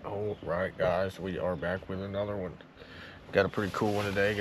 All right, guys, we are back with another one. Got a pretty cool one today.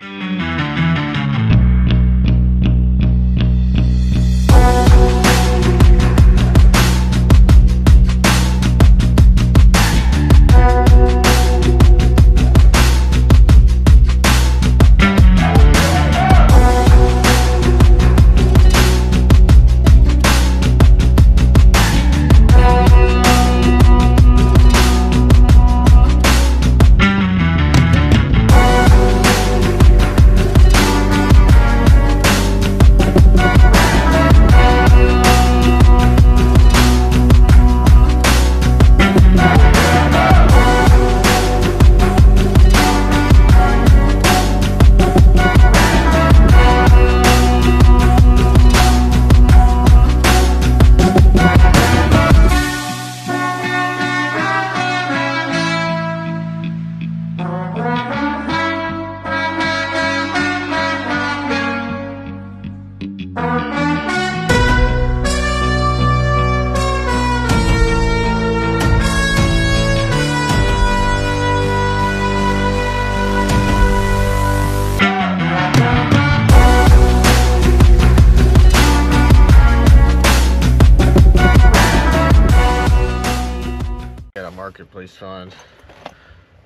Marketplace find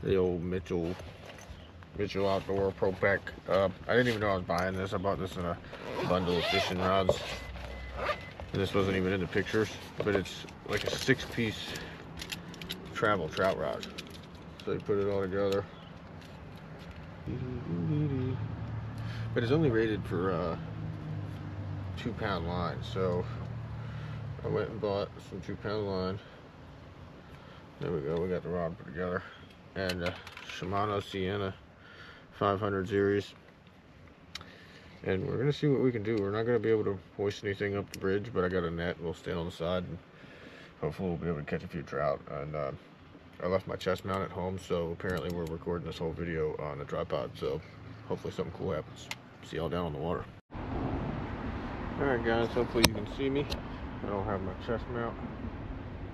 the old Mitchell Outdoor Pro Pack. I didn't even know I was buying this. I bought this in a bundle of fishing rods, and this wasn't even in the pictures, but it's like a 6-piece travel trout rod. So you put it all together, but it's only rated for 2-pound line. So I went and bought some 2-pound line. There we go, we got the rod put together, and Shimano Sienna 500 series, and we're gonna see what we can do. We're not gonna be able to hoist anything up the bridge, but I got a net. We'll stand on the side, and hopefully we'll be able to catch a few trout. And I left my chest mount at home, so apparently we're recording this whole video on a tripod, so hopefully something cool happens. See y'all down on the water. Alright guys, hopefully you can see me. I don't have my chest mount.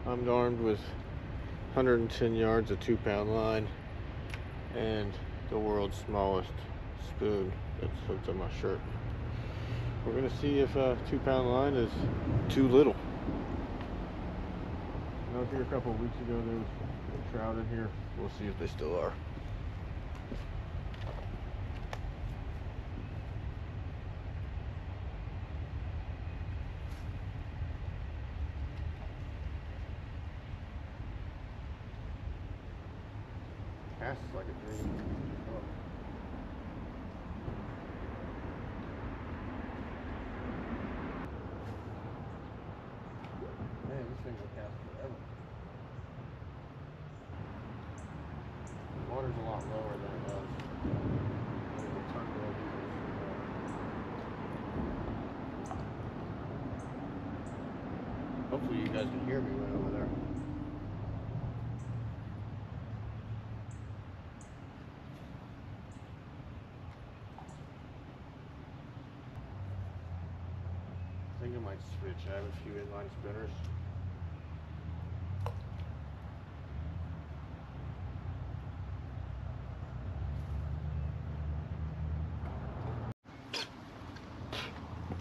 I'm armed with 110 yards of 2-pound line and the world's smallest spoon that's hooked on my shirt. We're gonna see if 2-pound line is too little. I was here a couple of weeks ago, there was trout in here. We'll see if they still are. Casts like a dream. Oh. Man, this thing will cast forever. The water's a lot lower than it was. Hopefully you guys can hear me way over there. I think I might switch. I have a few inline spinners.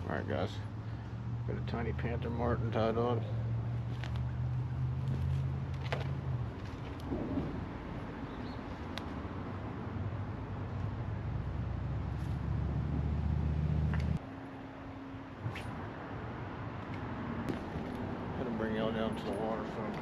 Alright guys, got a tiny Panther Martin tied on. Bring y'all down to the waterfront.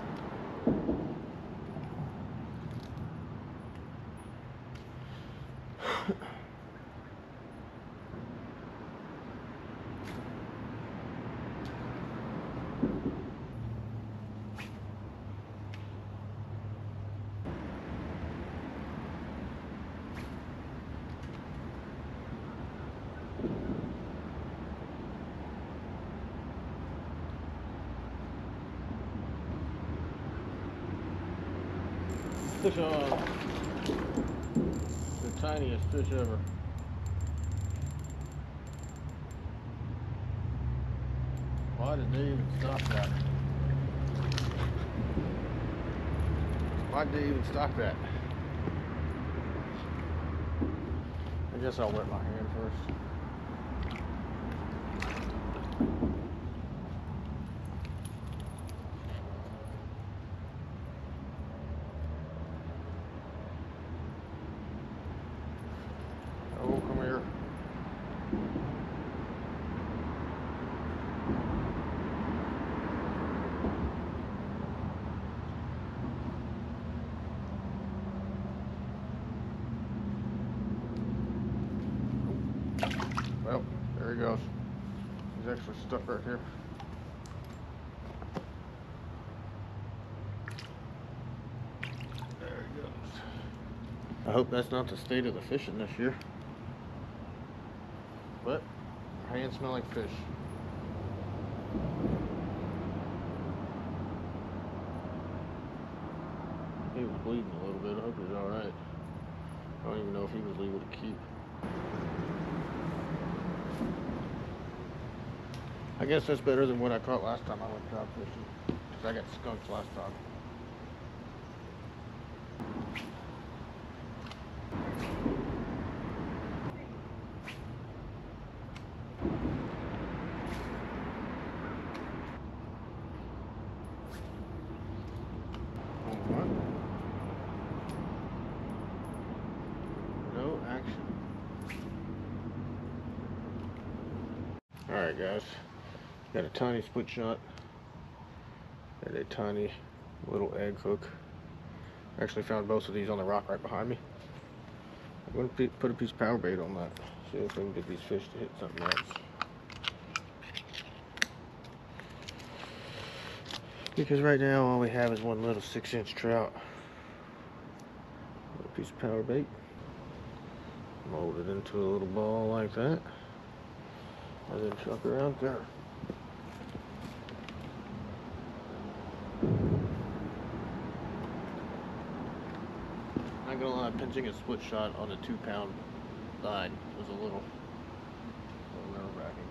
Fish on. The tiniest fish ever. Why did they even stop that? Why'd they even stock that? I guess I'll wet my hand first. Oh, come here. Well, there he goes. He's actually stuck right here. There he goes. I hope that's not the state of the fishing this year. But my hands smell like fish. He was bleeding a little bit. I hope he's alright. I don't even know if he was legal to keep. I guess that's better than what I caught last time I went trout fishing, because I got skunked last time. No action. Alright guys, got a tiny split shot and a tiny little egg hook. I actually found both of these on the rock right behind me. I'm going to put a piece of power bait on that, see if we can get these fish to hit something else. Because right now all we have is one little 6-inch trout. A piece of power bait. Mold it into a little ball like that. And then chuck her out there. Not gonna lie, pinching a split shot on a 2-pound line was a little nerve-wracking.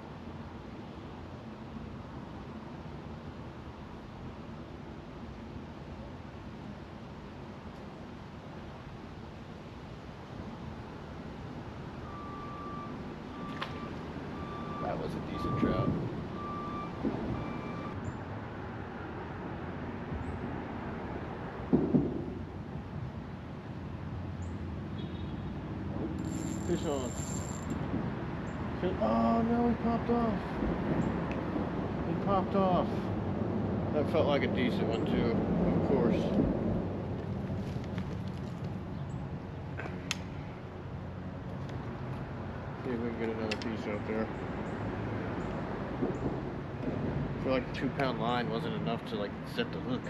That was a decent trout. Fish on. Oh no, he popped off. He popped off. That felt like a decent one too, of course. See if we can get another piece out there. I feel like the 2-pound line wasn't enough to like set the hook.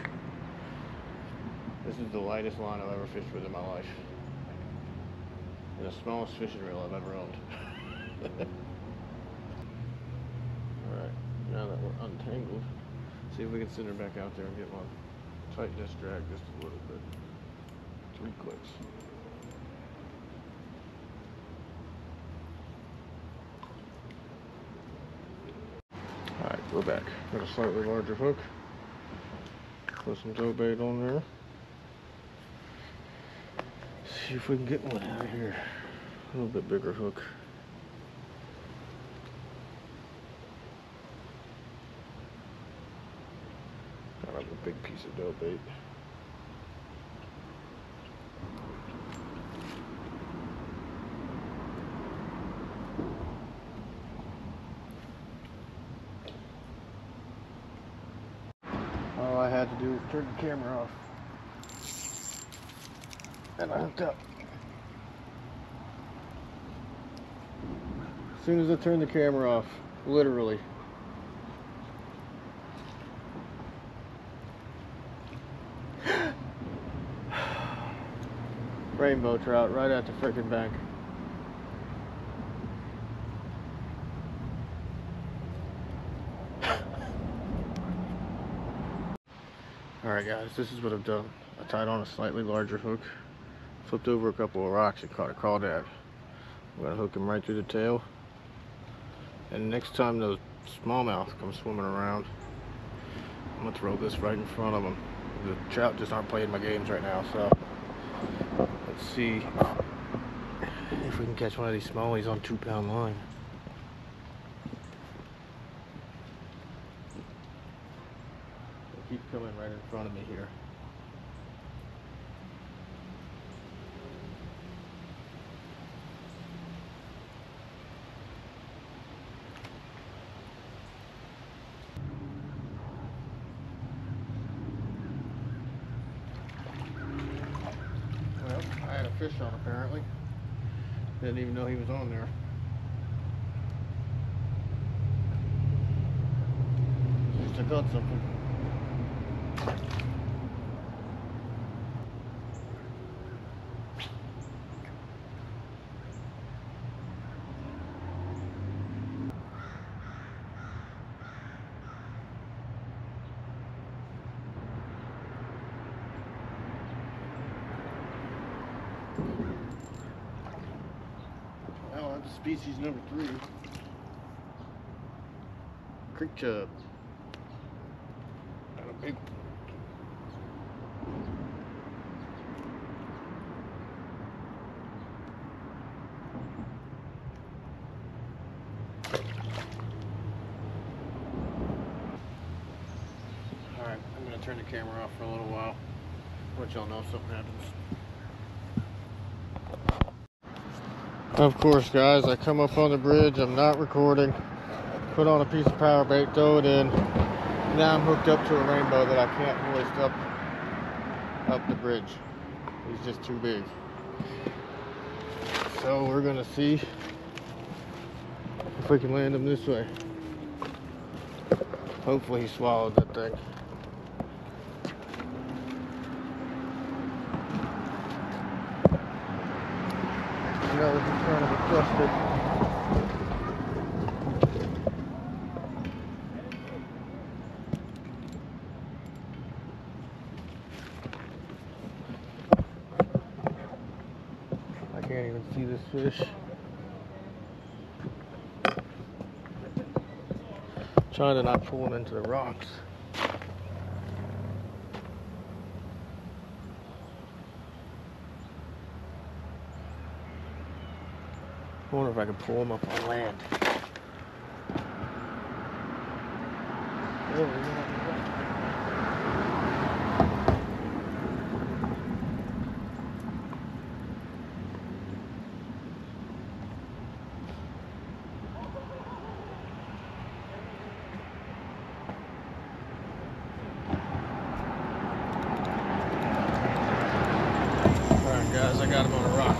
This is the lightest line I've ever fished with in my life. And the smallest fishing reel I've ever owned. Alright, now that we're untangled, see if we can send her back out there and get one. Tighten this drag just a little bit. 3 clicks. Alright, we're back. Got a slightly larger hook. Put some dough bait on there. See if we can get one out of here. A little bit bigger hook. Got a big piece of dough bait. All I had to do was turn the camera off. And I hooked up. As soon as I turned the camera off, literally. Rainbow trout right at the frickin' bank. Alright guys, this is what I've done. I tied on a slightly larger hook, flipped over a couple of rocks and caught a crawdad. I'm gonna hook him right through the tail. And next time those smallmouth come swimming around, I'm gonna throw this right in front of them The trout just aren't playing my games right now, so let's see if we can catch one of these smallies on 2-pound line. They keep coming right in front of me here. Well, I had a fish on apparently. Didn't even know he was on there. Just I got something. Well, that's species number 3. Creek chub. Not a big one. Alright, I'm going to turn the camera off for a little while. Let y'all know if something happens. Of course, guys, I come up on the bridge, I'm not recording, put on a piece of power bait, throw it in. Now I'm hooked up to a rainbow that I can't hoist up the bridge. He's just too big. So we're gonna see if we can land him this way. Hopefully he swallowed that thing. That was just trying to be trusted. I can't even see this fish. Trying to not pull him into the rocks. I wonder if I can pull him up on land. Alright guys, I got him on a rock.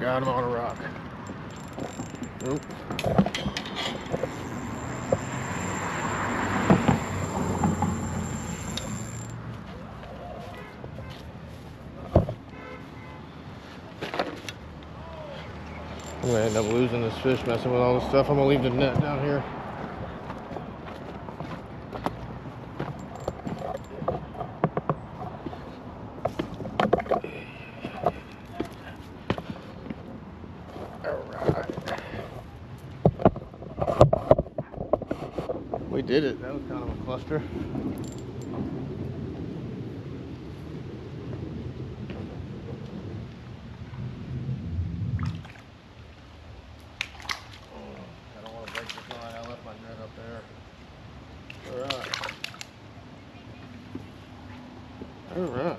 Got him on a rock. Oop. I'm gonna end up losing this fish messing with all this stuff. I'm gonna leave the net down here. We did it. That was kind of a cluster. I don't want to break this line. I left my net up there. All right.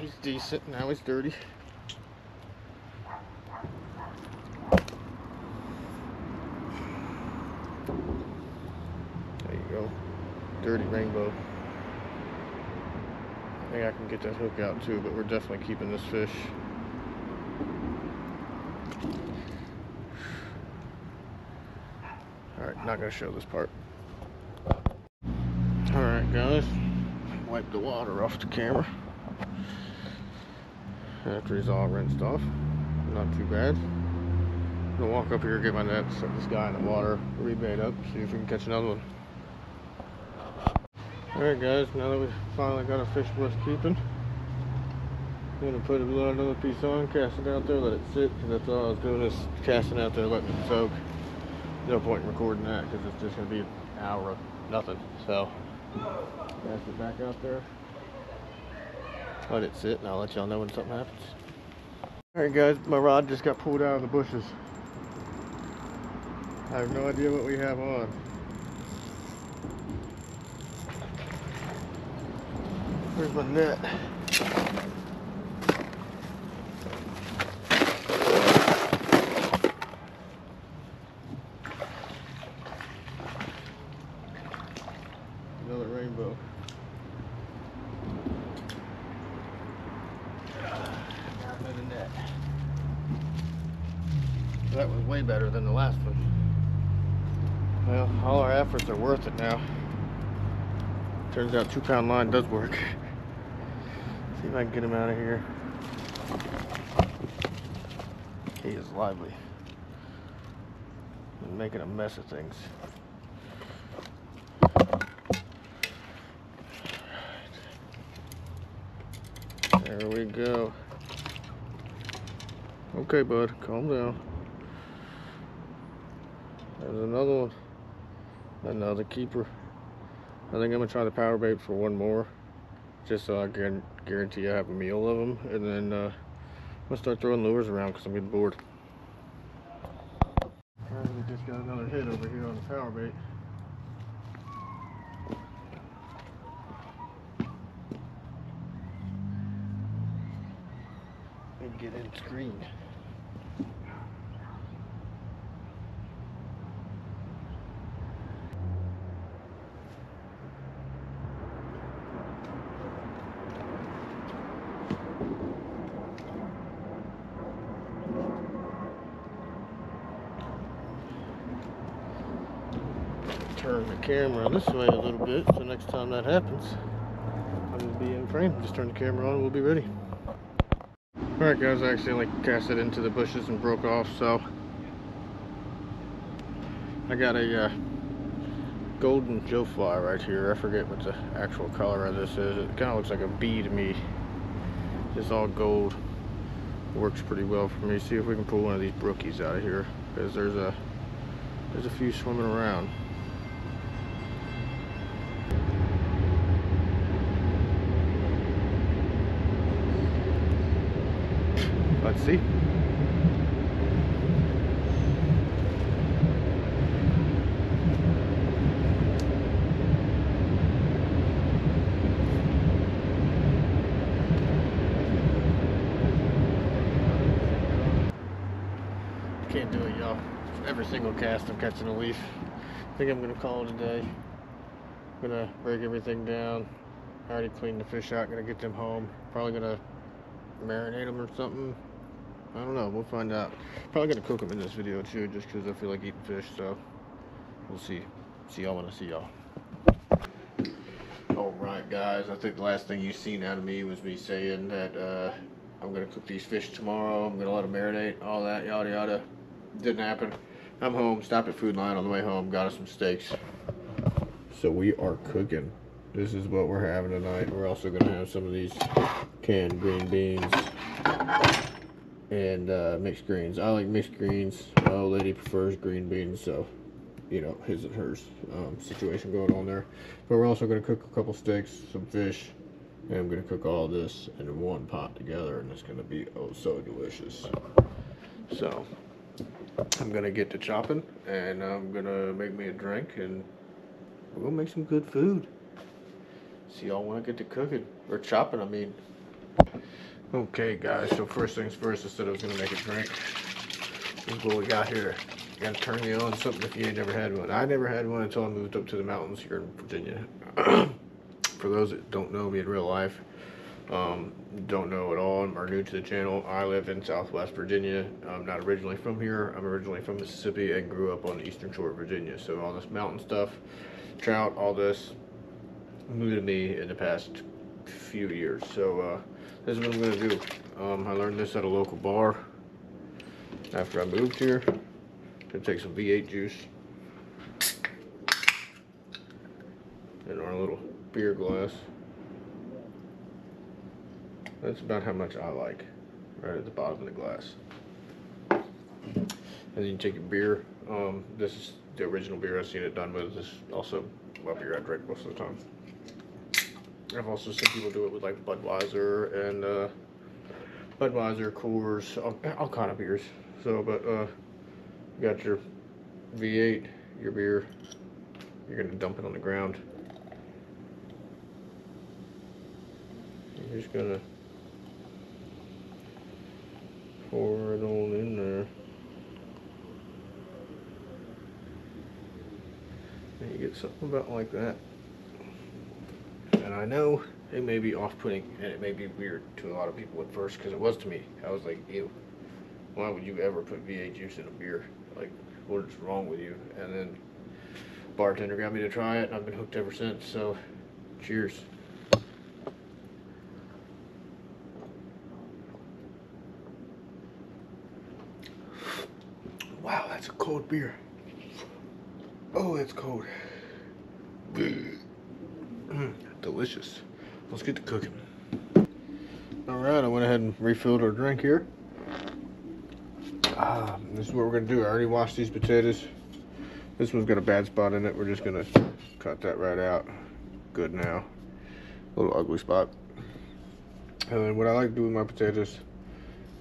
He's decent. Now he's dirty. There you go. Dirty rainbow. I think I can get that hook out too, but we're definitely keeping this fish. Alright, not going to show this part. Alright guys, wipe the water off the camera. After he's all rinsed off. Not too bad. I'm going to walk up here, get my net, set this guy in the water, rebait up, see if we can catch another one. Alright guys, now that we've finally got a fish worth keeping, I'm gonna put another piece on, cast it out there, let it sit, because that's all I was doing, is casting out there, letting it soak. No point in recording that because it's just gonna be an hour of nothing. So cast it back out there, let it sit, and I'll let y'all know when something happens. Alright guys, my rod just got pulled out of the bushes. I have no idea what we have on. Where's my net? Another rainbow. Another net. That was way better than the last one. Well, all our efforts are worth it now. Turns out 2-pound line does work. See if I can get him out of here. He is lively. I'm making a mess of things. There we go. Okay, bud, calm down. There's another one. Another keeper. I think I'm gonna try the power bait for one more, just so I can guarantee I have a meal of them, and then I'm gonna start throwing lures around because I'm getting bored. We just got another hit over here on the power bait. And get in screen. Turn the camera this way a little bit, so next time that happens, I'll just be in frame. Just turn the camera on and we'll be ready. Alright guys, I accidentally cast it into the bushes and broke off, so I got a golden Joe fly right here. I forget what the actual color of this is. It kind of looks like a bee to me. It's all gold. Works pretty well for me. See if we can pull one of these brookies out of here, because there's a few swimming around. Let's see. Can't do it, y'all. Every single cast I'm catching a leaf. I think I'm gonna call it a day. I'm gonna break everything down. I already cleaned the fish out. Gonna get them home. Probably gonna marinate them or something. I don't know, we'll find out. Probably gonna cook them in this video too, just because I feel like eating fish, so we'll see. See y'all when I see y'all. Alright guys, I think the last thing you seen out of me was me saying that I'm gonna cook these fish tomorrow. I'm gonna let them marinate, all that, yada yada. Didn't happen. I'm home, stopped at Food Line on the way home, got us some steaks. So we are cooking. This is what we're having tonight. We're also gonna have some of these canned green beans and mixed greens. I like mixed greens. My old lady prefers green beans, so you know, his and hers situation going on there. But we're also going to cook a couple steaks, some fish, and I'm going to cook all this in one pot together, and it's going to be oh so delicious. So I'm going to get to chopping, and I'm going to make me a drink, and we're going to make some good food. See y'all when I get to cooking, or chopping, I mean. Okay guys, so first things first, I said I was going to make a drink. This is what we got here. You gotta turn you on something if you ain't never had one. I never had one until I moved up to the mountains here in Virginia. For those that don't know me in real life, don't know at all, or new to the channel, I live in Southwest Virginia. I'm not originally from here. I'm originally from Mississippi and grew up on the Eastern Shore of Virginia. So all this mountain stuff, trout, all this, new to me in the past few years. So this is what I'm gonna do. I learned this at a local bar after I moved here. Gonna take some V8 juice in our little beer glass. That's about how much I like, right at the bottom of the glass. And then you take your beer. This is the original beer I've seen it done with. This is also what beer I drink most of the time. I've also seen people do it with like Budweiser and Budweiser, Coors, all kind of beers. So, but you got your V8, your beer. You're gonna dump it on the ground. You're just gonna pour it on in there. And you get something about like that. And I know it may be off-putting and it may be weird to a lot of people at first, because it was to me. I was like, ew, why would you ever put V8 juice in a beer? Like, what is wrong with you? And then bartender got me to try it, and I've been hooked ever since. So, cheers. Wow, that's a cold beer. Oh, it's cold. Delicious. Let's get to cooking. Alright, I went ahead and refilled our drink here. This is what we're going to do. I already washed these potatoes. This one's got a bad spot in it. We're just going to cut that right out. Good now. A little ugly spot. And then what I like to do with my potatoes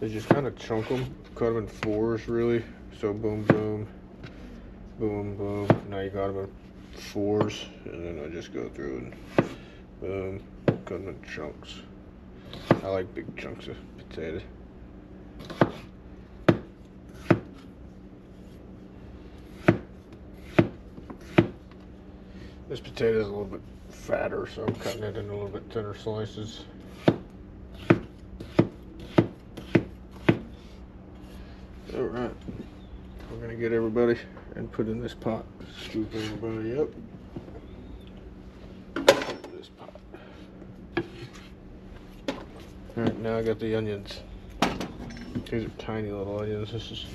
is just kind of chunk them. Cut them in fours, really. So boom, boom, boom, boom. Now you got them in fours. And then I just go through and boom, cut them in chunks. I like big chunks of potato. This potato is a little bit fatter, so I'm cutting it in a little bit thinner slices. Alright, we're going to get everybody and put in this pot. Scoop everybody up. This pot. Alright, now I got the onions. These are tiny little onions. This is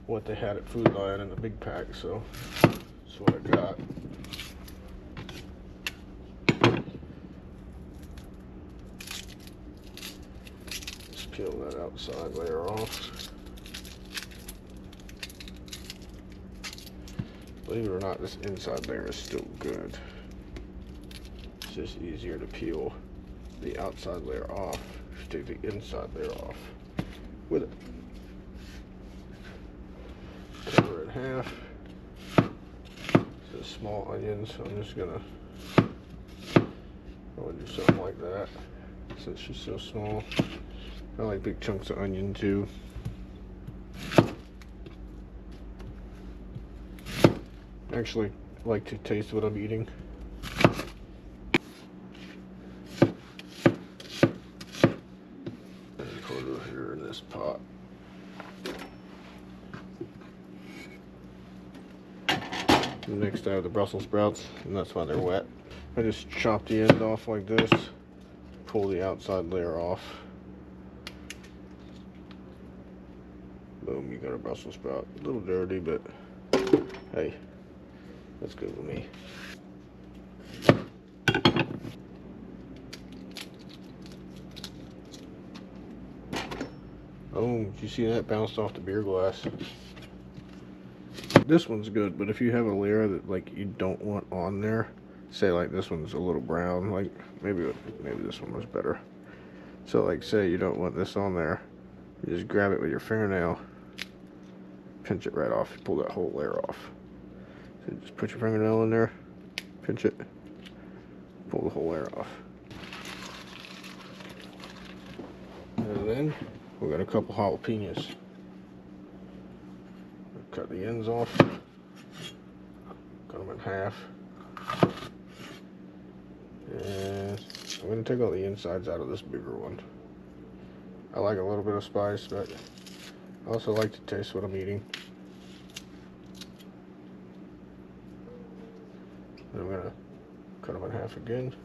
what they had at Food Lion in a big pack, so that's what I got. Just peel that outside layer off. Believe it or not, this inside layer is still good. It's just easier to peel the outside layer off. Take the inside layer off with it. Cover it in half. This is small onions, so I'm just gonna do something like that since she's so small. I like big chunks of onion too. Actually like to taste what I'm eating. And put it here in this pot. Next I have the Brussels sprouts, and that's why they're wet. I just chop the end off like this, pull the outside layer off. Boom, you got a Brussels sprout. A little dirty, but hey, that's good with me. Oh, did you see that bounced off the beer glass? This one's good, but if you have a layer that like you don't want on there, say like this one's a little brown, like maybe this one was better. So like say you don't want this on there, you just grab it with your fingernail, pinch it right off, pull that whole layer off. So just put your fingernail in there, pinch it, pull the whole layer off. And then we got a couple jalapenos. Cut the ends off, cut them in half, and I'm going to take all the insides out of this bigger one. I like a little bit of spice, but I also like to taste what I'm eating. And I'm going to cut them in half again,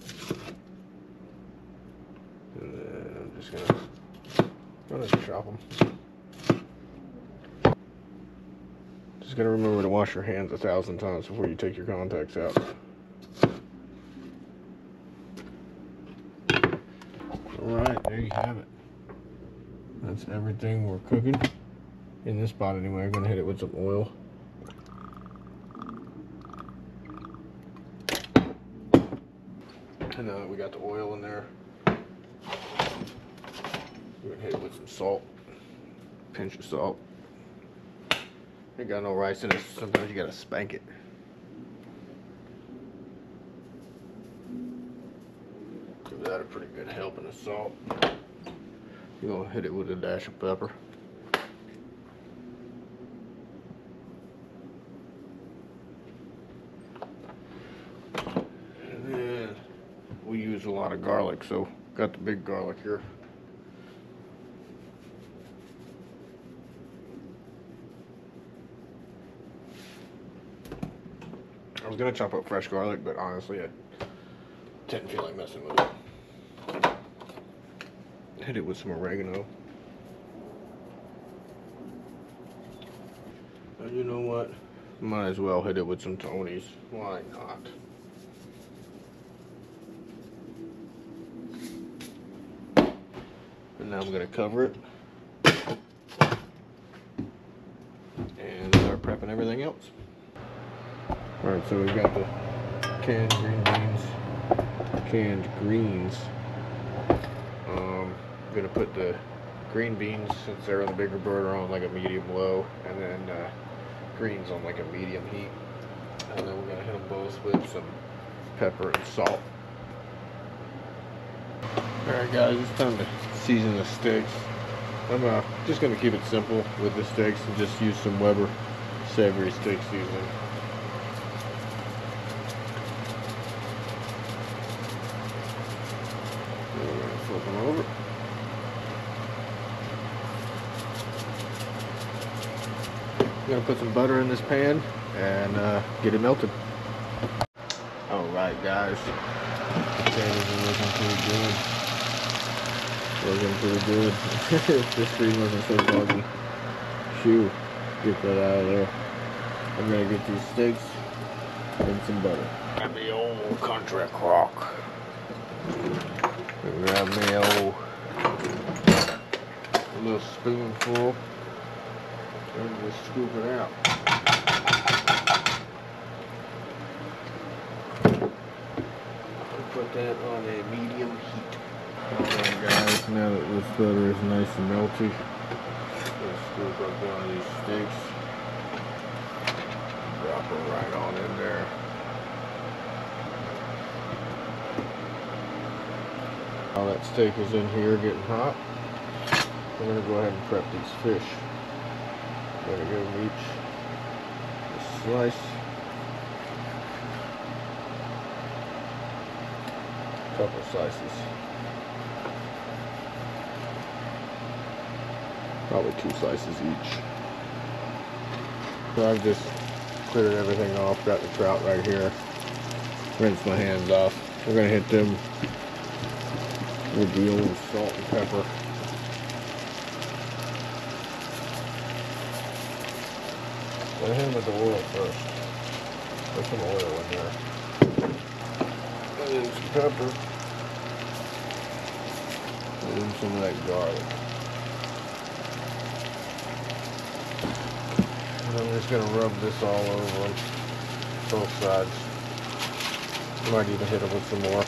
and then I'm just going to chop them. Just gotta remember to wash your hands 1,000 times before you take your contacts out. Alright, there you have it. That's everything we're cooking. In this spot anyway, I'm gonna hit it with some oil. And now that we got the oil in there, we're gonna hit it with some salt. Pinch of salt. Ain't got no rice in it, sometimes you gotta spank it. Give that a pretty good helping of salt. You're gonna hit it with a dash of pepper. And then we use a lot of garlic, so got the big garlic here. I was gonna chop up fresh garlic, but honestly I didn't feel like messing with it. Hit it with some oregano. And you know what? Might as well hit it with some Tony's. Why not? And now I'm gonna cover it and start prepping everything else. Alright, so we've got the canned green beans, canned greens. I'm gonna put the green beans, since they're on the bigger burner, on like a medium low, and then greens on like a medium heat. And then we're gonna hit them both with some pepper and salt. Alright guys, it's time to season the steaks. I'm just gonna keep it simple with the steaks and just use some Weber savory steak seasoning. Flip them over. I'm gonna put some butter in this pan and get it melted. Alright guys, potatoes are looking pretty good. Looking pretty good. If this screen wasn't so foggy. Shoo, get that out of there. I'm gonna get these steaks and some butter. Grab the old country crock. Grab me a little spoonful and just scoop it out. Put that on a medium heat. Alright guys, now that this butter is nice and melty, let's scoop up one of these steaks. Drop it right on in there. While that steak is in here getting hot, we're going to go ahead and prep these fish. We're going to give them each a slice. Couple slices. Probably 2 slices each. So I've just cleared everything off, got the trout right here. Rinsed my hands off. We're going to hit them with the old salt and pepper. I'm going to hit them with the oil first. Put some oil in there. And then some pepper. And then some of that garlic. And I'm just going to rub this all over them. Both sides. Might even hit them with some more.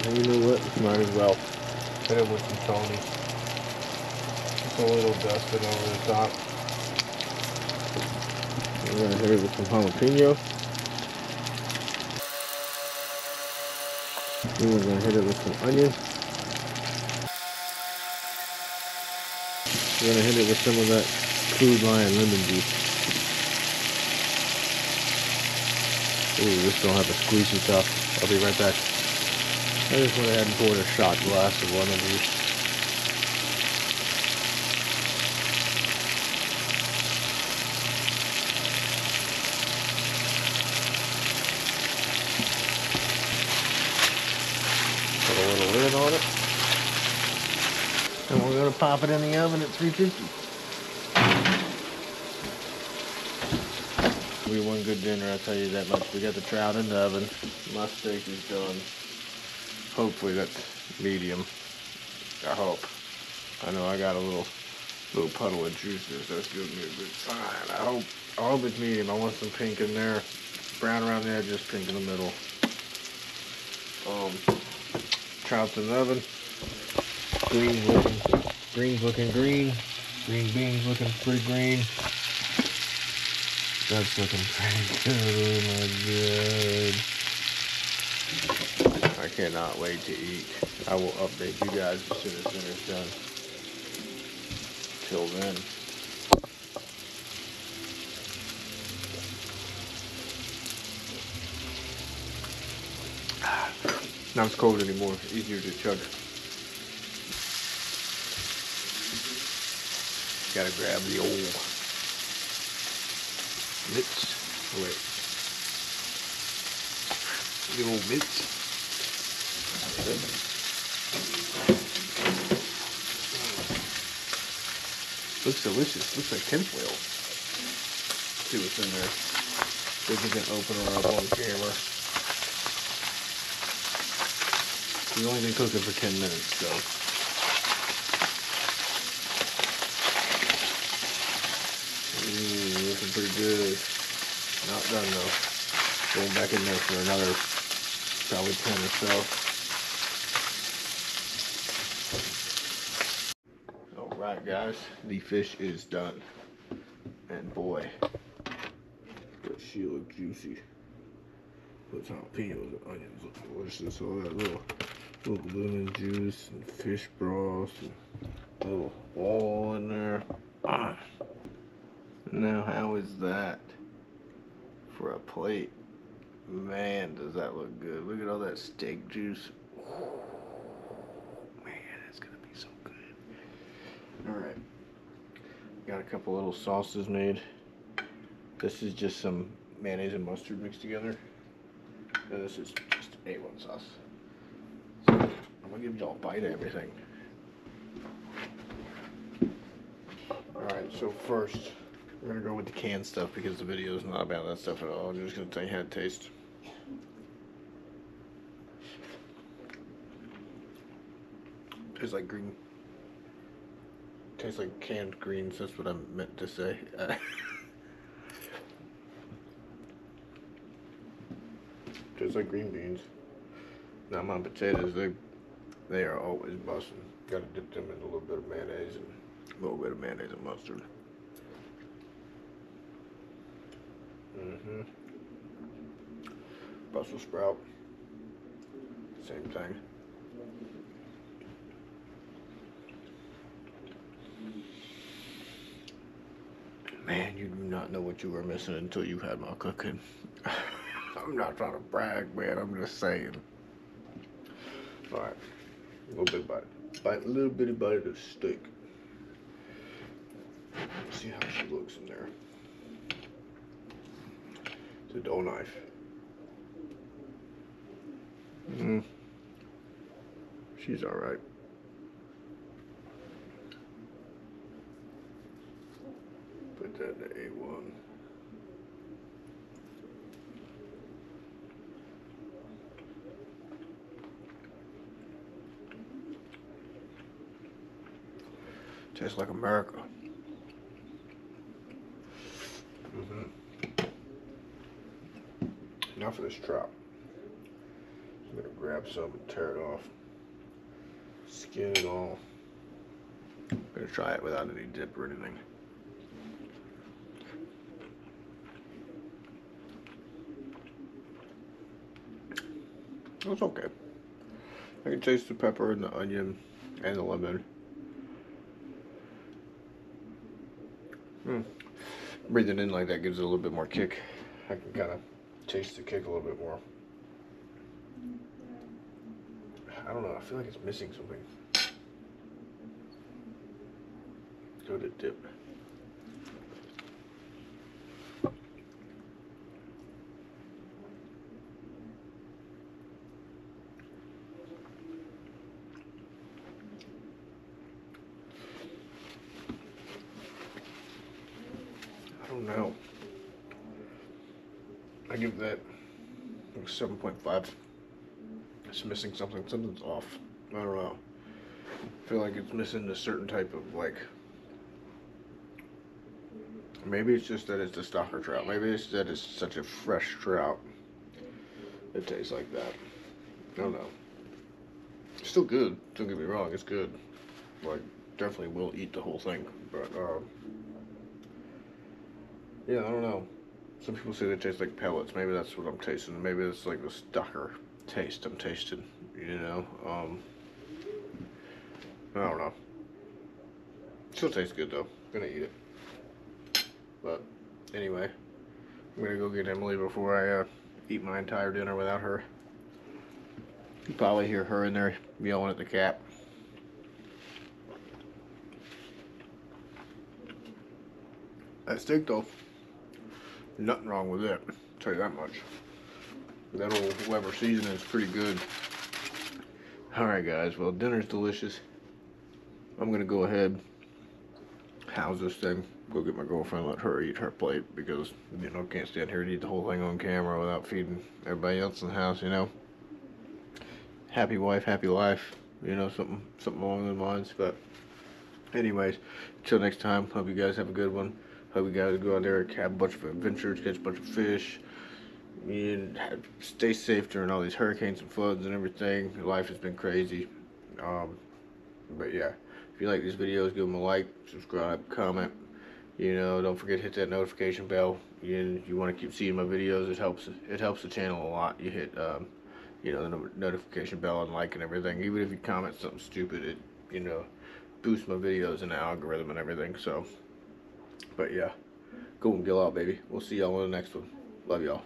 And you know what? Might as well hit it with some Tony's. Just a little dusted over the top. We're going to hit it with some jalapeno. Then we're going to hit it with some onion. We're going to hit it with some of that Food Lion lemon juice. Ooh, this don't have a squeezy top. I'll be right back. I just went ahead and poured a shot glass of lemon juice. Put a little lid on it. And we're going to pop it in the oven at 350. We one good dinner, I'll tell you that much. We got the trout in the oven. My steak is done. Hopefully that's medium. I hope. I know I got a little puddle of juice there, so that's giving me a good sign. I hope it's medium. I want some pink in there. Brown around the edges, pink in the middle. Trout's in the oven. Green's looking green. Green beans looking pretty green. That's looking pretty good. Oh my god. I cannot wait to eat. I will update you guys as soon as dinner's done. Till then. Not as cold anymore. Easier to chug. Gotta grab the old mitts. Oh, wait. The old mitts. Looks delicious. Looks like tinfoil. Let's see what's in there. See if we can open her up on camera. We've only been cooking for 10 minutes, so. Looking pretty good. Not done though. Going back in there for another probably 10 or so. Alright guys, the fish is done. And boy, does she look juicy. Those jalapenos and onions look delicious. All that little lemon juice and fish broth and a little oil in there. Now how is that for a plate? Man, does that look good. Look at all that steak juice. Man, it's gonna be so good. Alright, got a couple little sauces made. This is just some mayonnaise and mustard mixed together. And this is just A1 sauce. So I'm gonna give y'all a bite of everything. Alright, so first we're gonna go with the canned stuff because the video is not about that stuff at all. I'm just gonna tell you how it tastes. Tastes like green. Tastes like canned greens. That's what I meant to say. Tastes like green beans. Now my potatoes, they are always busting. Gotta dip them in a little bit of mayonnaise and mustard. Brussels sprout. Same thing. Man, you do not know what you were missing until you had my cooking. I'm not trying to brag, man. I'm just saying. Alright. A little bit of bite. A little bitty bite of steak. Let's see how she looks in there. It's a dough knife. She's alright. Put that in the A1. Tastes like America. Now for this trout. I'm gonna grab some and tear it off. Skin and all. I'm gonna try it without any dip or anything. It's okay. I can taste the pepper and the onion and the lemon. Breathing in like that gives it a little bit more kick. I can kind of taste the kick a little bit more. I don't know, I feel like it's missing something. Go to dip. I don't know. I give that like 7.5. It's missing something. Something's off. I don't know. I feel like it's missing a certain type of, like, maybe it's just that it's a stocker trout. Maybe it's that it's such a fresh trout. It tastes like that. I don't know. It's still good. Don't get me wrong. It's good. Like, definitely will eat the whole thing. But, yeah, I don't know. Some people say they taste like pellets. Maybe that's what I'm tasting. Maybe it's like the stocker taste I'm tasting. You know? I don't know. Still tastes good though. Gonna eat it. But anyway, I'm gonna go get Emily before I eat my entire dinner without her. You probably hear her in there yelling at the cat. That steak though, nothing wrong with it. I'll tell you that much. That old Weber seasoning is pretty good. Alright guys, well dinner's delicious. I'm gonna go ahead, house this thing, go get my girlfriend, let her eat her plate, because, you know, can't stand here and eat the whole thing on camera without feeding everybody else in the house, you know. Happy wife, happy life, you know, something along those lines. But anyways, until next time, hope you guys have a good one. Hope you guys go out there and have a bunch of adventures, catch a bunch of fish, and stay safe during all these hurricanes and floods and everything. Life has been crazy. But yeah, if you like these videos, give them a like, subscribe, comment. You know, don't forget to hit that notification bell. You want to keep seeing my videos. It helps the channel a lot. You hit you know, the notification bell and like and everything. Even if you comment something stupid, it, you know, boosts my videos in the algorithm and everything. So, but yeah, go and gill out, baby. We'll see y'all in the next one. Love y'all.